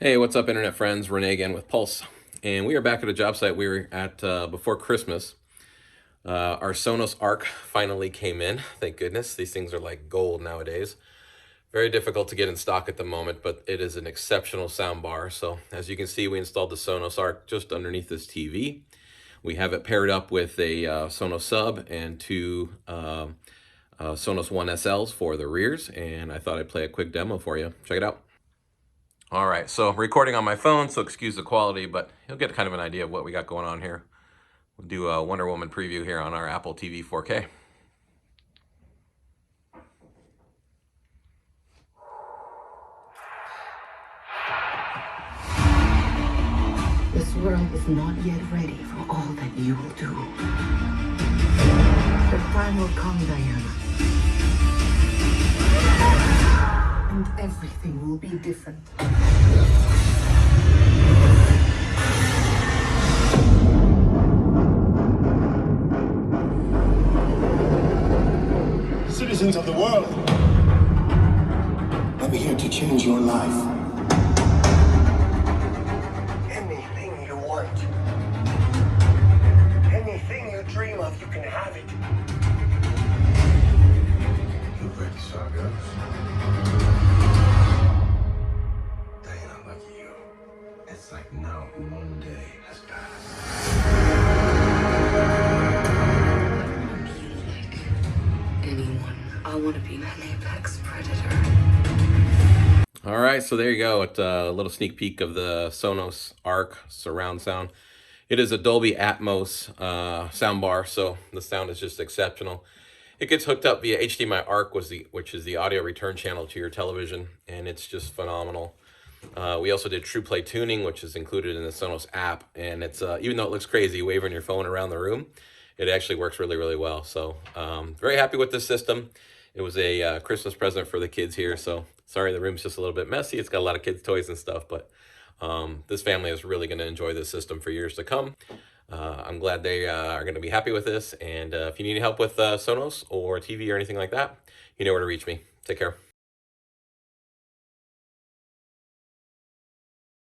Hey, what's up, internet friends? Renee again with Pulse. And we are back at a job site we were at before Christmas. Our Sonos Arc finally came in. Thank goodness. These things are like gold nowadays. Very difficult to get in stock at the moment, but it is an exceptional sound bar. So as you can see, we installed the Sonos Arc just underneath this TV. We have it paired up with a Sonos sub and two Sonos One SLs for the rears. And I thought I'd play a quick demo for you. Check it out. All right, so recording on my phone, so excuse the quality, but you'll get kind of an idea of what we got going on here. We'll do a Wonder Woman preview here on our Apple TV 4K. This world is not yet ready for all that you will do. The time will come, Diana. And everything will be different. Citizens of the world, I'm here to change your life. Anything you want, anything you dream of, you can have it. You ready, Saga? Diana, like you, it's like now one day has passed. Anyone. I want to be an apex predator. All right, so there you go. It's a little sneak peek of the Sonos Arc surround sound. It is a Dolby Atmos soundbar, so the sound is just exceptional. It gets hooked up via HDMI Arc, which is the audio return channel to your television, and it's just phenomenal. We also did True Play tuning, which is included in the Sonos app, and it's even though it looks crazy waving your phone around the room, it actually works really, really well. So very happy with this system. It was a Christmas present for the kids here, so sorry the room's just a little bit messy. It's got a lot of kids' toys and stuff, but this family is really going to enjoy this system for years to come. I'm glad they are going to be happy with this, and if you need help with Sonos or TV or anything like that, you know where to reach me. Take care.